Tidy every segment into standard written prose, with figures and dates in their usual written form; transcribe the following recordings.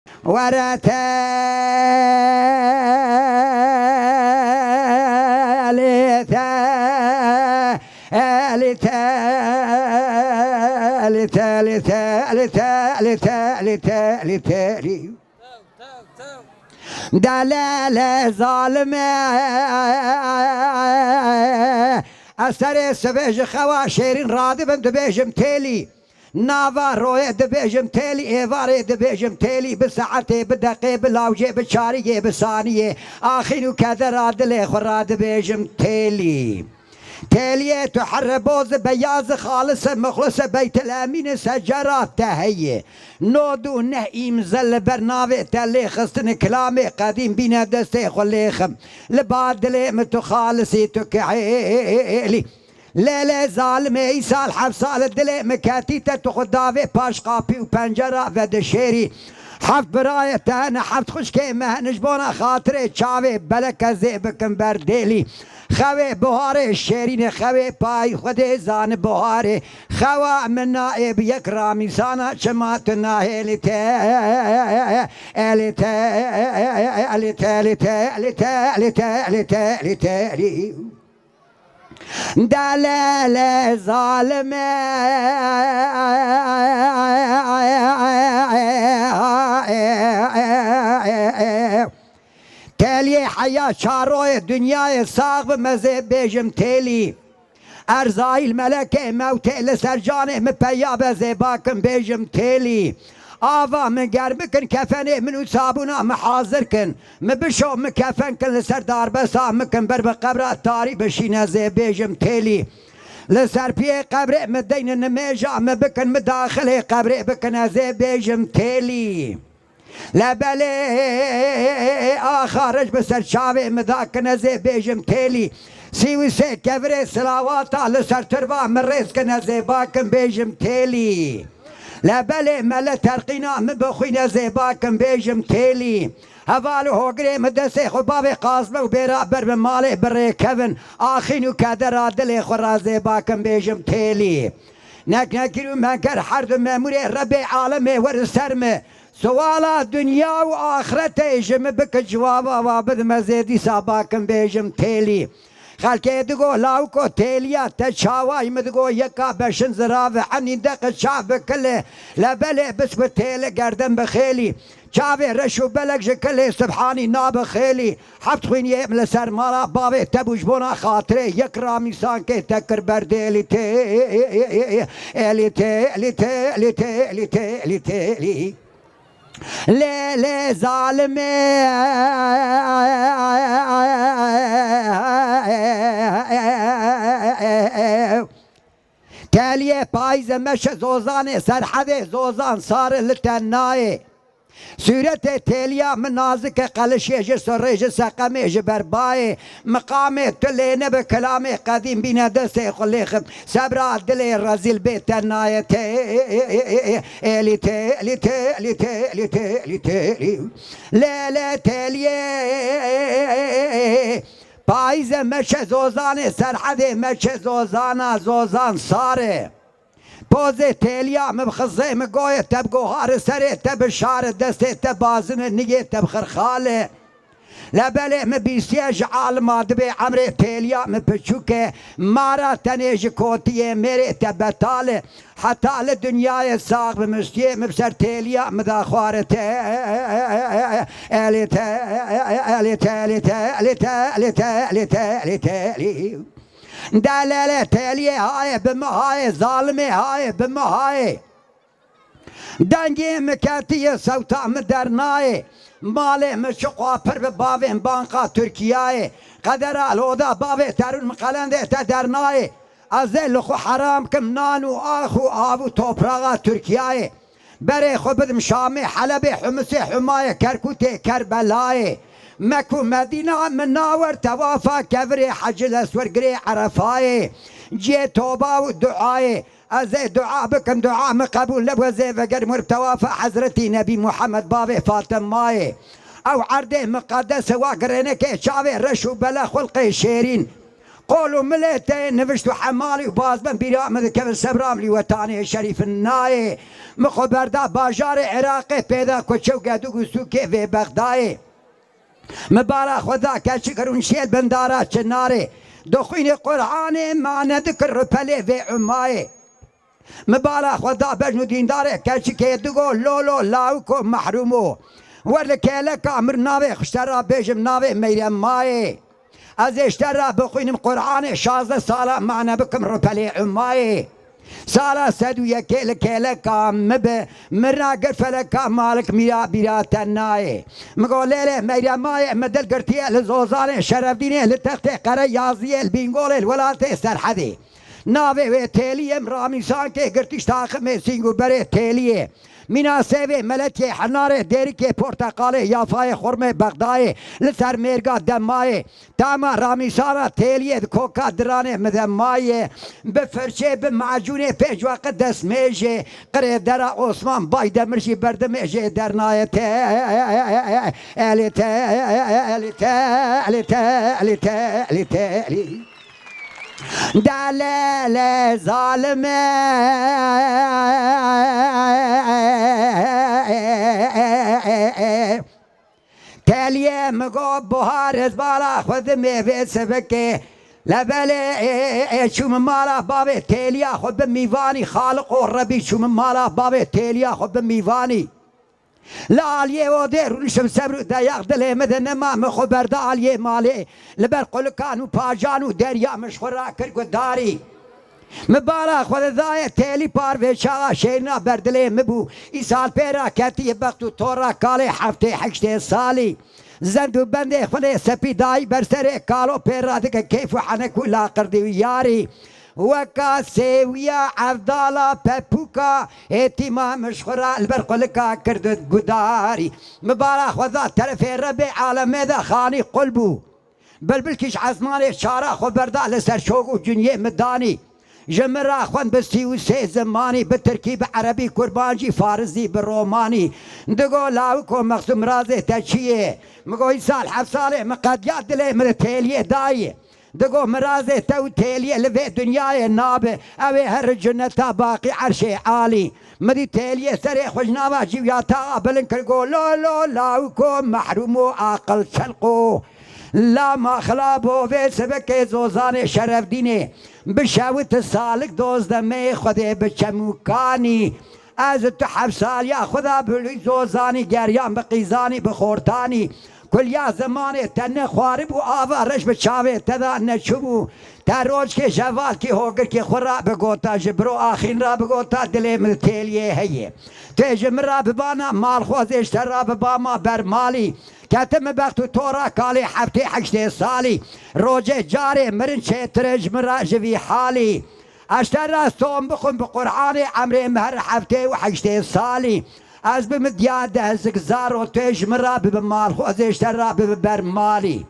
ورتالي تالي تالي تالي تالي تالي تالي تالي تالي دلال ظالم أسر سبيج خوا شيرين رادب دبيجم تالي نافا روي دبيجم تالي ايفاري دبيجم تالي بساعتي بدقي بلاوجي بشاري بثانية آخين كذا رادلي خرا دبيجم تالي تالية تحر بوز بياز خالص مخلص بيت الأمين سجرات تهية نودو نهيم زل برنامج تلي خستن كلامي قديم بينا دستي خليخم لبعد لي متخالصي تكعيلي لا ظالمي يسال حفصال الدلي مكاتيتا تخدافي باش قابي وبنجرة ودشيري حفت براية انا حفت خشكي مهنجبونا خاطري تشاوي بلك زيبكم برديلي خوي بهاري شيرين خوي باي خدي زان بهاري خوا من نائب يكرامي سانا شماتنا هلتا التا التا التا التا التا التا التا دلال ظالم تالي حياة شاروي دنياي صاغب مزي بيجم تالي ارزاي الملكة موتي لسرجاني مبيا بزيباكم بيجم تالي آفا من قربكن كفني من صابونا محاضركن مبشو مكفنكن لسر دار بسا مكن برب قبر تاري بشينا زي بيجم تالي لسر بيه قبر مدين النميجا مبكن مداخلي قبر بكن زي بيجم تالي لبلي آخرج بسر شاوي مذاكن زي بيجم تالي سيوي سي كبري سلاواتا لسر تربا من رزقنا زي باكن بيجم تالي لبلي ملا ترقينا مبخوينا زي باكن بيجم تالي هفالو هوغري مدسي خبابي قاسمه وبيرا برب مالي بري كفن آخينو كادر عدلي خورا زي باكن بيجم تالي نكنكرو منكر حرد ماموري ربي عالمي ورسرمي سوالا دنيا وآخرتي جم بك جوابا وابد مزيدي ساباكن بيجم تالي خلكي دقو لاوكو تاليا تشاواي مدقو يكا بشن زرافة عني دق شعب كله لبلي بس بتالي قردن بخيلي شعبي رشو بلق جكلي سبحاني ناب خيلي حفت خوين يم لسر مالا بابي تبوش بونا خاطري يكرامي سانكي تكر برديلي تالي تالي تالي تالي تالي تالي ليلي ظالمي تاليه بايزه مشى زوزاني سرحده زوزان صار لتناي سورة تاليا من نازك قلش يجي سريج سقمي جبرباي مقامي تلينا بكلامي قديم بينا دستي خليخم سبرا دلي رزيل بيت الناية تالي تالي تالي تالي تالي تالي لا تالي بايزة مشى زوزاني سرحدي مشى زوزانا زوزان صاري بوزي تاليا مبخزي مقوية تبقو هار سري تبشار دستي تبازن نية تبخر خالي لبلي مبيسيج عالما دبي عمري تاليا مبشوكي مارا تنيج كوتيه ميري تبتالي حتى للدنيا يساق بمشتيه مبسر تاليا مداخوار تالي تالي تالي تالي تالي تالي تالي تالي دلالة تالي هاي بمهاي ظالمي هاي بمهاي دنگی مکاتی سوتا مدرنای مال مشقا پر باوین بانقا ترکیه قدر الودا باوی ترون مقلنده تدرنای از لخو حرام کم نانو آخو آبو توپراغا ترکیه بره خو بدم شامی حلب حمسی حمایه کرکوتی کربلای مكو مدينة من ناور توافى كبري حج الأسور قري عرفاي جي توبة ودعاي أزي دعاء بكم دعاء مقبول لبو زي فقر مرتوافى حضرتي نبي محمد بابي فاطم ماي أو عرضه مقدس وقرنك شعبي رشو بلا خلقي شيرين قولوا مليتين نفشتو حمالي وباز من برامد كبن سبرام لي وطاني شريف الناي مخبردا باجار عراقي بيدا كوچو قدو قسو كيفي بغداي مبارا خدا كشكرون شيل بندارا چناري دخين قرآن ما نذكر بلي في عماي مبارا خدا بجنو دينداري كشكي دقو لولو لاوكو محرومو ورلكيلك امر ناوي خشترا بيجم ناوي ميرم ماي از اشترا بخوينم قرآن 16 سالة معنا بكم ربلي عماي سالة سدو يكيل كيلكا مب مرنا قرفلكا مالك ميرا بيرا تناي مقول ليلة ميرا ماي مدل قرتيه لزوزاني شرف ديني لتختي قرى يازيه البينغولي الولاتي سرحدي ناوي ويتيليه مرامي سانكي قرتيش تاخمي سينغو بري تيليه مینا سوی ملتی حناره دیری که پرتقاله یافای خرمه بغدای لسر میرگا دمای تاما رامیسارا تیلیه کوکا درانه مدمای بفرشه بمعجونه پیج وقت دست میجه قره درا عثمان بای دمرشی بردمیجه درنای الی دلال ظالمه تاليه مقو بوهار زبالا خذ ميفي سبكي لبلي شو من مالا بابي تاليه خذ بميفاني خالق الربي شو من مالا بابي تاليه خذ بميفاني لا عليه ودير ونشم سبر دايق دلي مدن ما مخبر دا عليه مالي لبر قلقان وباجان ودريا مشخورا كركو داري مبارك خود ذاية تيلي بار شاغا شيرنا بردلي مبو إسال بيرا كتي بختو تورا كالي حفتي حكشتي سالي زندو بندي خود سبي داي برسري كالو بيرا دك كيف حنكو لا قردي وياري وكا سيويا عبدالا بابوكا اتما مشخورا البرقلكا كردت قداري مبارك وذا ترفي ربي عالم ذا خاني قلبو بلبلكش عزماني شارع خبردا لسر شوقو جنيه مداني جمرا خوان بستيو سي زماني بالتركيب عربي كربانجي فارزي بالروماني دقو لاوكو مخصوم رازي تشيه مقو يسال حفصالي مقاديات دلي من تيليه داي دقو مرازي تو تيليه لفي دنياي نابه اوي هر جنتا باقي عرشي عالي مدي تيليه سري خجنابا جيوياتا بلنكرقو لو لاوكو محرومو عقل شلقو لا ما خلابو في سبك زوزان شرف ديني بشاوت السالك دوز دمي خذي بشموكاني از تحب سال يا خذا بلي زوزاني جريان بقيزاني بخورتاني كل يا زماني تن خوارب وآفا رش بشاوي تذا نشبو تروج كي جوال كي هوگر كي خورا بگوتا جبرو آخين را بگوتا دلي من تيليه هي تجم را ببانا مال خوز اشترا بباما برمالي كاتم بختو تورا كالي حفتي حشتي سالي روجي جاري مرن شترج مرا جوي حالي اشترا صوم بخون بقرآن عمري مهر حفتي وحشتي سالي از بمدياد هزك زارو تيج مرا بمال خوز اشترا ببرمالي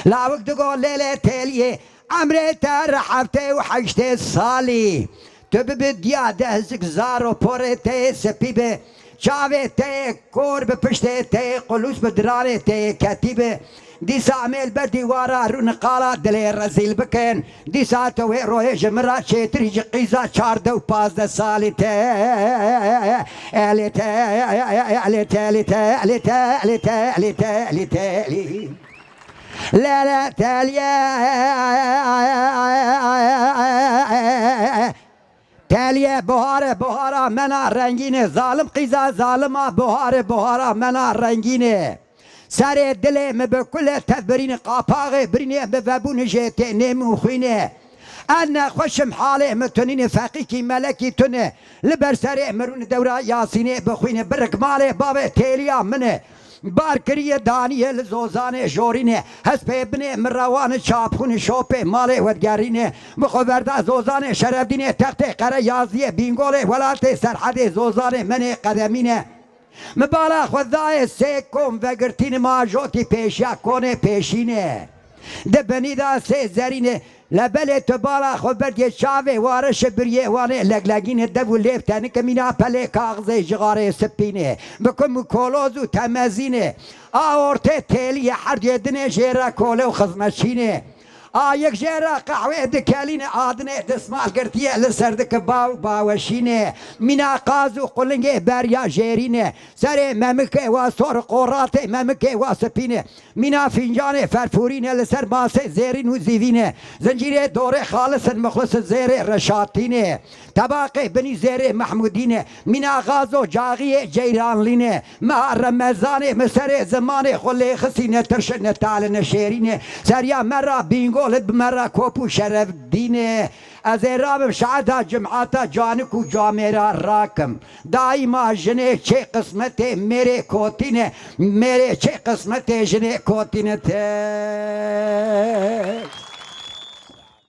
لا وقت تقول ليلة تيليه عمري تر حفتي وحشتي سالي تبدياد هزك زارو بوريتي سبيبه چاوه ته کور به پشته ته قلوس به درانه ته کتیبه دیسا عمل بر دیوارا رو نقالا دلی رزیل بکن دیسا توی روی جمرا چیتری جقیزا 14 و 15 سالی ته الی ته الی ته الی ته الی ته الی ته الی ته الی ته الی لا لا تاليا تاليه بهارا منا رنگینه ظالم قیزا ظالما بهارا منا رنگینه سر دل مبکل تدبرین قاپاغ برینه بفبون جیته نمو خوینه انا خوشم حاله متنين فقيكي ملكي تنه لبر سري مرون دورا ياسينه بخوينه برك ماله بابا تيليا منه باركريه دانيال زوزانه جورينه هسبه ابن مروان شابخون شوبه ماله ودگارينه مخبردا زوزانه شرفدينه تخت قره يازيه بينگوله ولات سرحد زوزانه من قدمينه مبالا خدای سيكم وگرتين ماجوتي پیشیا کنه پیشینه دبني دا سي زرينه لبله تبالا خبرت یه شاوه وارش بریه وانه لگلگین دو لیفتن که مینا پله کاغذه جغاره سپینه بکن کولوز و تمزینه آورته تیلی حر یدنه جیره کوله و خزمشینه آيك جيرا قهوه دكالين آدنه دسمال قرتيه لسردك باوشينه منا قازو قلنگه بريا جيرينه سر ممكه واسور قراته ممكه واسپينه منا فنجان فرفورينه لسر ماسه زيرين وزيفينه زنجيره دور خالص مخلص زير رشاتينه طباق بني زير محمودينه منا غازو جاغي جيران لينه ما رمضان مسر زمان خلي خسينه ترشنه تعالى شيرينه سريا مرة بينقول بمرة كوبو شرف دينه از رابم شعدا جمعاتا جانك و جاميرا راكم دائما جنه چه قسمته میرے کوتینه میرے چه قسمته جنه کوتینه ته